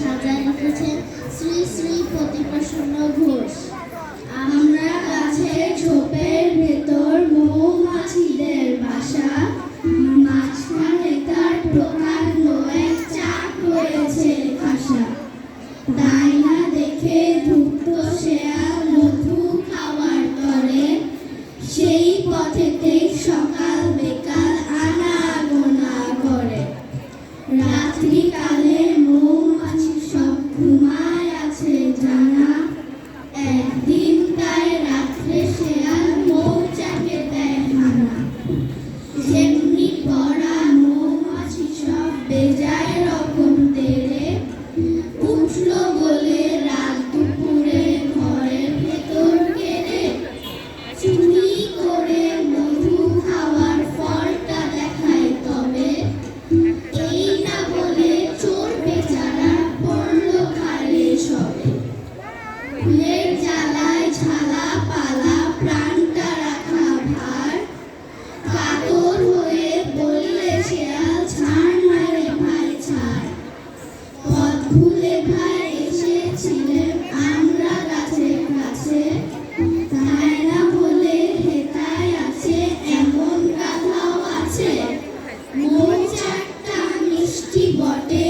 সাজায় লিখেছেন শ্রী শ্রী প্রতিপ্রসন্ন ঘোষ। আমরা গাছের ঝোপের ভেতর মৌমাছিদের বাসা, মাঝখানে তার প্রকাণ্ড এক চাক হয়েছে খাসা। তাই না দেখে ধূপ্ত শেয়াল মধু খাওয়ার তরে, সেই পথেতেই সকাল বেকাল আনাগোনা করে। রাত্রিকালে মৌমাছি সব ঘুমায় আছে জানা, একদিন তাই রাত্রে শেয়াল মৌচাকে দেয় হানা। যেমনি পড়া মৌমাছি সব বেজায় রকম তেড়ে, উঠল বলে রাত দুপুরে ঘরের ভেতর কেড়ে। চুরি করে মধু খাওয়ার ফলটা দেখায় তবে, এই না বলে চোর বেচারা পড়ল খালে সবে। ফুলের জ্বালায় ঝালা পালা প্রাণটা রাখা ভার, কাতর হয়ে বললে শেয়াল ছাড় না রে ভাই ছাড়। পথ ভুলে ভাই এসেছিলেন আমরা গাছের কাছে, তাই না বলে হেতায় আছে এমন গাধাও আছে। মৌচাকটা মিষ্টি বটে